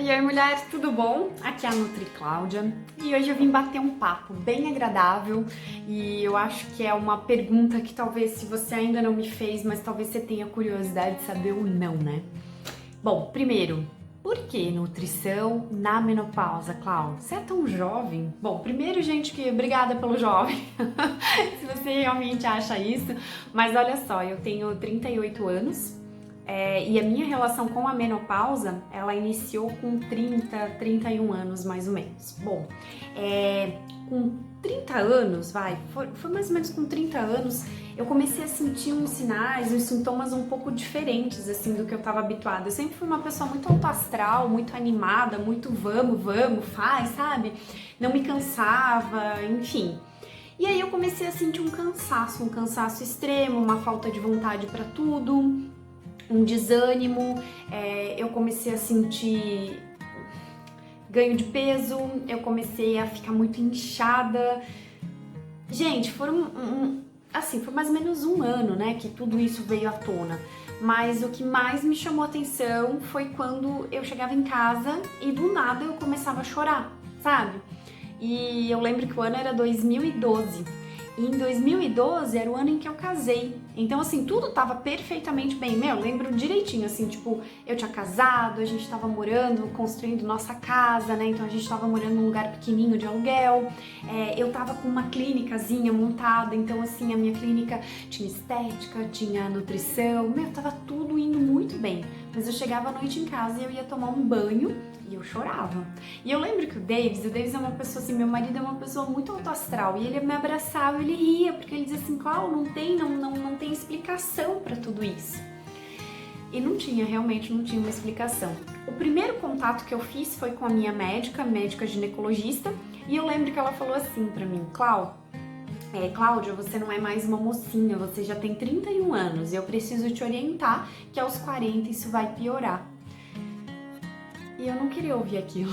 Oi, mulheres, tudo bom? Aqui é a Nutri Cláudia e hoje eu vim bater um papo bem agradável e eu acho que é uma pergunta que talvez se você ainda não me fez, mas talvez você tenha curiosidade de saber ou não, né? Bom, primeiro, por que nutrição na menopausa, Cláudia? Você é tão jovem? Bom, primeiro, gente, que obrigada pelo jovem, se você realmente acha isso, mas olha só, eu tenho 38 anos. E a minha relação com a menopausa, ela iniciou com 31 anos, mais ou menos. Bom, com 30 anos, foi mais ou menos com 30 anos, eu comecei a sentir uns sinais, uns sintomas um pouco diferentes, assim, do que eu estava habituada. Eu sempre fui uma pessoa muito alto astral, muito animada, muito vamos, faz, sabe? Não me cansava, enfim. E aí eu comecei a sentir um cansaço extremo, uma falta de vontade para tudo, um desânimo, eu comecei a sentir ganho de peso, eu comecei a ficar muito inchada. Gente, foi mais ou menos um ano, né, que tudo isso veio à tona. Mas o que mais me chamou a atenção foi quando eu chegava em casa e do nada eu começava a chorar, sabe? E eu lembro que o ano era 2012. E em 2012 era o ano em que eu casei. Então, assim, tudo tava perfeitamente bem. Eu lembro direitinho, assim, tipo, eu tinha casado, a gente tava morando, construindo nossa casa, né? Então a gente tava morando num lugar pequenininho de aluguel. Eu tava com uma clínicazinha montada, então, assim, a minha clínica tinha estética, tinha nutrição. Tava tudo indo muito bem. Mas eu chegava à noite em casa e eu ia tomar um banho e eu chorava. E eu lembro que o Davis é uma pessoa assim, meu marido é uma pessoa muito alto astral e ele me abraçava, ele ria, porque ele dizia assim, Cláudia, não tem explicação para tudo isso. E realmente não tinha uma explicação. O primeiro contato que eu fiz foi com a minha médica ginecologista, e eu lembro que ela falou assim para mim, Cláudia, você não é mais uma mocinha, você já tem 31 anos e eu preciso te orientar que aos 40 isso vai piorar. E eu não queria ouvir aquilo,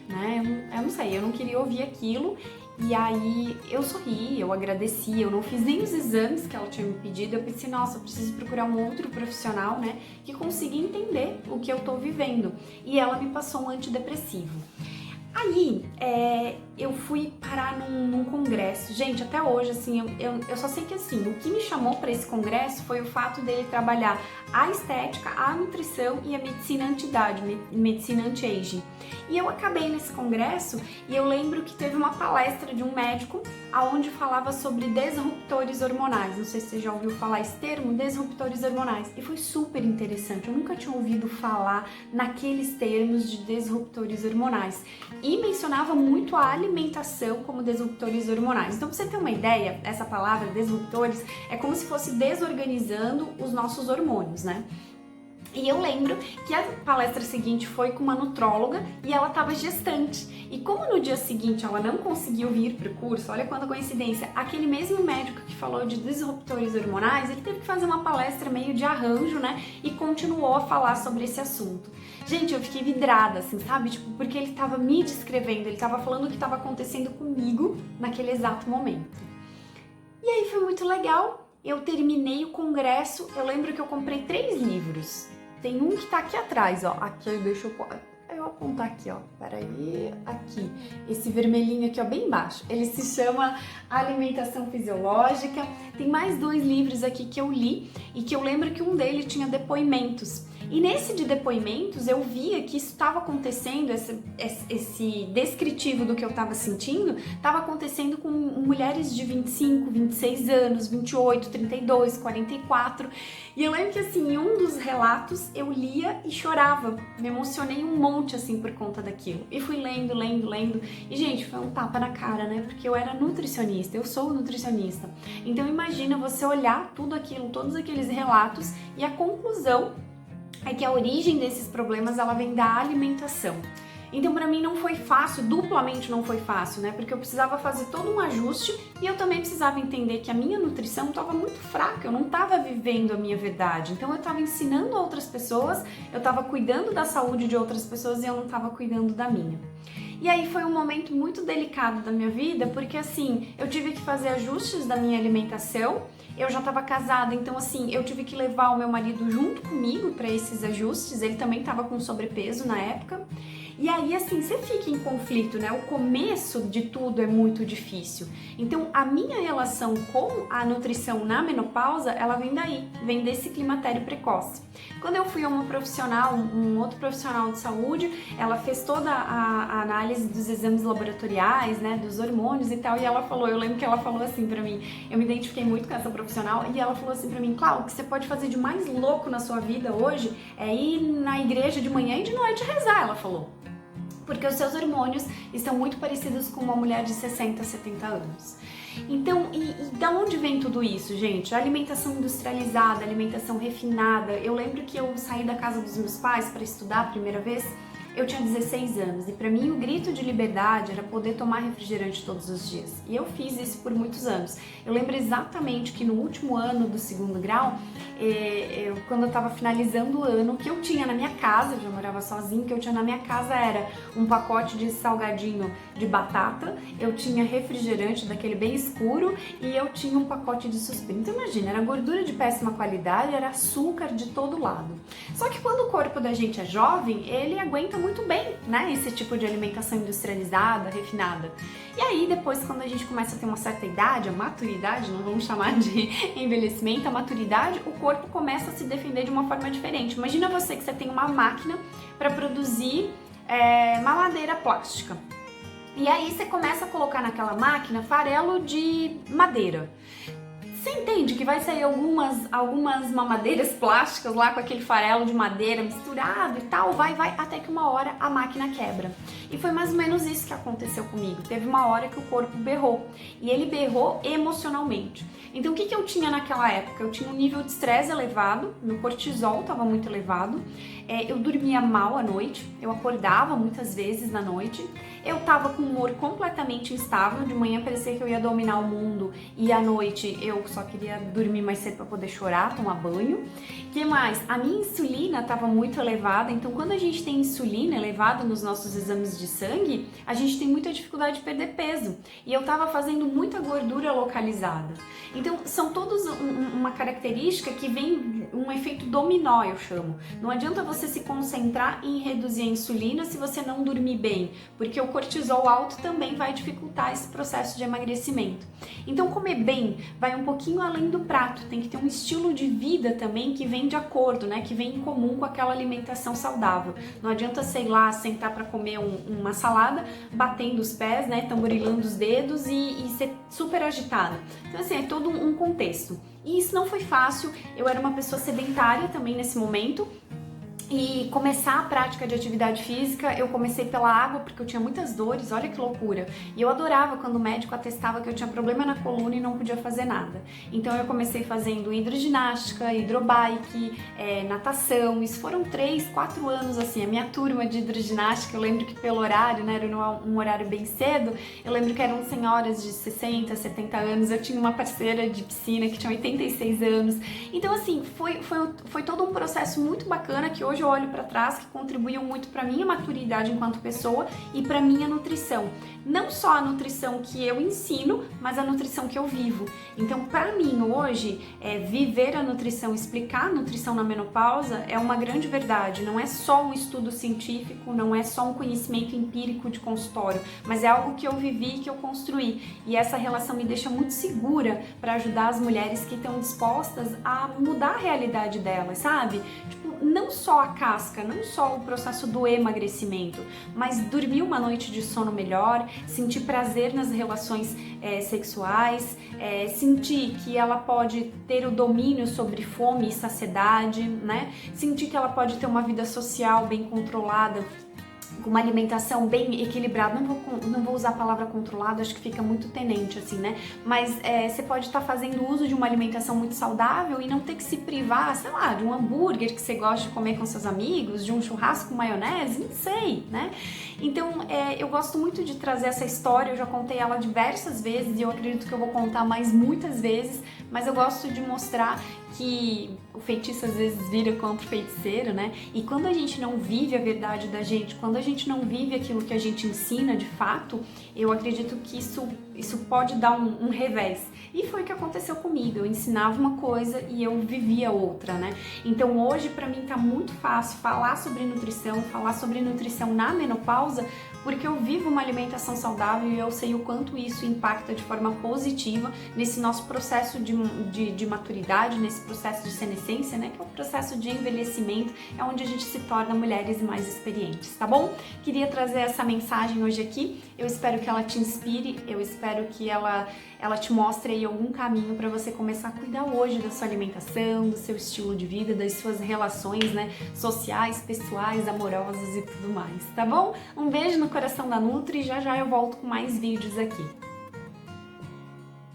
né? Eu não sei, eu não queria ouvir aquilo. E aí eu sorri, eu agradeci, eu não fiz nem os exames que ela tinha me pedido. Eu pensei, nossa, eu preciso procurar um outro profissional, né? Que consiga entender o que eu tô vivendo. E ela me passou um antidepressivo. Aí, eu fui parar num congresso. Gente, até hoje, assim, eu só sei que, assim, o que me chamou para esse congresso foi o fato dele trabalhar a estética, a nutrição e a medicina anti-idade, medicina anti-aging. E eu acabei nesse congresso e eu lembro que teve uma palestra de um médico aonde falava sobre disruptores hormonais. Não sei se você já ouviu falar esse termo, disruptores hormonais. E foi super interessante, eu nunca tinha ouvido falar naqueles termos de disruptores hormonais. E mencionava muito a alimentação como disruptores hormonais. Então, pra você ter uma ideia, essa palavra disruptores é como se fosse desorganizando os nossos hormônios, né? E eu lembro que a palestra seguinte foi com uma nutróloga e ela estava gestante. E como no dia seguinte ela não conseguiu vir para o curso, olha quanta coincidência, aquele mesmo médico que falou de disruptores hormonais, ele teve que fazer uma palestra meio de arranjo, né? E continuou a falar sobre esse assunto. Gente, eu fiquei vidrada, assim, sabe? Tipo, porque ele estava me descrevendo, ele estava falando o que estava acontecendo comigo naquele exato momento. E aí foi muito legal. Eu terminei o congresso, eu lembro que eu comprei 3 livros. Tem um que tá aqui atrás, ó. Aqui, deixa eu apontar aqui, ó. Peraí, aqui. Esse vermelhinho aqui, ó, bem embaixo. Ele se chama Alimentação Fisiológica. Tem mais 2 livros aqui que eu li e que eu lembro que um deles tinha depoimentos. E nesse de depoimentos eu via que isso estava acontecendo, esse descritivo do que eu estava sentindo, estava acontecendo com mulheres de 25, 26 anos, 28, 32, 44. E eu lembro que assim, em um dos relatos eu lia e chorava, me emocionei um monte assim por conta daquilo. E fui lendo. E gente, foi um tapa na cara, né? Porque eu era nutricionista, eu sou nutricionista. Então imagina você olhar tudo aquilo, todos aqueles relatos e a conclusão é que a origem desses problemas ela vem da alimentação. Então pra mim não foi fácil, duplamente não foi fácil, né? Porque eu precisava fazer todo um ajuste e eu também precisava entender que a minha nutrição estava muito fraca, eu não estava vivendo a minha verdade. Então eu estava ensinando a outras pessoas, eu estava cuidando da saúde de outras pessoas e eu não estava cuidando da minha. E aí foi um momento muito delicado da minha vida, porque assim, eu tive que fazer ajustes da minha alimentação, eu já estava casada, então assim, eu tive que levar o meu marido junto comigo para esses ajustes, ele também estava com sobrepeso na época. E aí, assim, você fica em conflito, né? O começo de tudo é muito difícil. Então, a minha relação com a nutrição na menopausa, ela vem daí, vem desse climatério precoce. Quando eu fui a uma profissional, um outro profissional de saúde, ela fez toda a análise dos exames laboratoriais, né, dos hormônios e tal, e ela falou, eu lembro que ela falou assim pra mim, eu me identifiquei muito com essa profissional, e ela falou assim pra mim, Cláudia, o que você pode fazer de mais louco na sua vida hoje é ir na igreja de manhã e de noite rezar, ela falou. Porque os seus hormônios estão muito parecidos com uma mulher de 60, 70 anos. Então, e da onde vem tudo isso, gente? A alimentação industrializada, a alimentação refinada. Eu lembro que eu saí da casa dos meus pais para estudar a primeira vez, eu tinha 16 anos e para mim o grito de liberdade era poder tomar refrigerante todos os dias. E eu fiz isso por muitos anos. Eu lembro exatamente que no último ano do segundo grau, quando eu estava finalizando o ano, o que eu tinha na minha casa, eu já morava sozinha, o que eu tinha na minha casa era um pacote de salgadinho de batata, eu tinha refrigerante daquele bem escuro e eu tinha um pacote de suspiro. Então imagina, era gordura de péssima qualidade, era açúcar de todo lado. Só que quando o corpo da gente é jovem, ele aguenta muito bem, né, esse tipo de alimentação industrializada, refinada. E aí depois, quando a gente começa a ter uma certa idade, a maturidade, não vamos chamar de envelhecimento, a maturidade, o corpo começa a se defender de uma forma diferente. Imagina você que você tem uma máquina para produzir mamadeira plástica. E aí você começa a colocar naquela máquina farelo de madeira. Você entende que vai sair algumas mamadeiras plásticas lá com aquele farelo de madeira misturado e tal, vai, até que uma hora a máquina quebra. E foi mais ou menos isso que aconteceu comigo. Teve uma hora que o corpo berrou, e ele berrou emocionalmente. Então o que eu tinha naquela época? Eu tinha um nível de estresse elevado, meu cortisol estava muito elevado, eu dormia mal à noite, eu acordava muitas vezes na noite, eu estava com o humor completamente instável, de manhã parecia que eu ia dominar o mundo e à noite eu só queria dormir mais cedo para poder chorar, tomar banho. Que mais? A minha insulina estava muito elevada, então quando a gente tem insulina elevada nos nossos exames de sangue, a gente tem muita dificuldade de perder peso. E eu estava fazendo muita gordura localizada. Então são todos uma característica que vem um efeito dominó, eu chamo. Não adianta você se concentrar em reduzir a insulina se você não dormir bem, porque o cortisol alto também vai dificultar esse processo de emagrecimento. Então comer bem vai um pouquinho além do prato, tem que ter um estilo de vida também que vem de acordo, né, que vem em comum com aquela alimentação saudável. Não adianta, sei lá, sentar para comer uma salada, batendo os pés, né, tamborilando os dedos e ser super agitada. Então assim, é todo um contexto. E isso não foi fácil, eu era uma pessoa sedentária também nesse momento. E começar a prática de atividade física, eu comecei pela água porque eu tinha muitas dores, olha que loucura. E eu adorava quando o médico atestava que eu tinha problema na coluna e não podia fazer nada. Então eu comecei fazendo hidroginástica, hidrobike, natação. Isso foram 3, 4 anos assim. A minha turma de hidroginástica, eu lembro que pelo horário, né, era um horário bem cedo, eu lembro que eram senhoras de 60, 70 anos. Eu tinha uma parceira de piscina que tinha 86 anos. Então assim, foi todo um processo muito bacana que hoje eu olho para trás, que contribuiu muito para minha maturidade enquanto pessoa e para minha nutrição. Não só a nutrição que eu ensino, mas a nutrição que eu vivo. Então, para mim hoje, viver a nutrição, explicar a nutrição na menopausa é uma grande verdade. Não é só um estudo científico, não é só um conhecimento empírico de consultório, mas é algo que eu vivi e que eu construí. E essa relação me deixa muito segura para ajudar as mulheres que estão dispostas a mudar a realidade delas, sabe? Tipo, não só a casca, não só o processo do emagrecimento, mas dormir uma noite de sono melhor, sentir prazer nas relações sexuais, sentir que ela pode ter o domínio sobre fome e saciedade, né? Sentir que ela pode ter uma vida social bem controlada, com uma alimentação bem equilibrada. Não vou usar a palavra controlada, acho que fica muito tenente assim, né? Mas você pode estar fazendo uso de uma alimentação muito saudável e não ter que se privar, sei lá, de um hambúrguer que você gosta de comer com seus amigos, de um churrasco com maionese, não sei, né? Então, eu gosto muito de trazer essa história, eu já contei ela diversas vezes e eu acredito que eu vou contar mais muitas vezes, mas eu gosto de mostrar que o feitiço às vezes vira contra o feiticeiro, né? E quando a gente não vive a verdade da gente, quando a gente não vive aquilo que a gente ensina de fato, eu acredito que isso pode dar um revés. E foi o que aconteceu comigo. Eu ensinava uma coisa e eu vivia outra, né? Então hoje pra mim tá muito fácil falar sobre nutrição na menopausa, porque eu vivo uma alimentação saudável e eu sei o quanto isso impacta de forma positiva nesse nosso processo de maturidade, nesse processo de senescência, né? Que é o processo de envelhecimento, é onde a gente se torna mulheres mais experientes, tá bom? Queria trazer essa mensagem hoje aqui, eu espero que ela te inspire, eu espero que ela te mostre aí algum caminho para você começar a cuidar hoje da sua alimentação, do seu estilo de vida, das suas relações, né, sociais, pessoais, amorosas e tudo mais, tá bom? Um beijo no coração da Nutri e já já eu volto com mais vídeos aqui.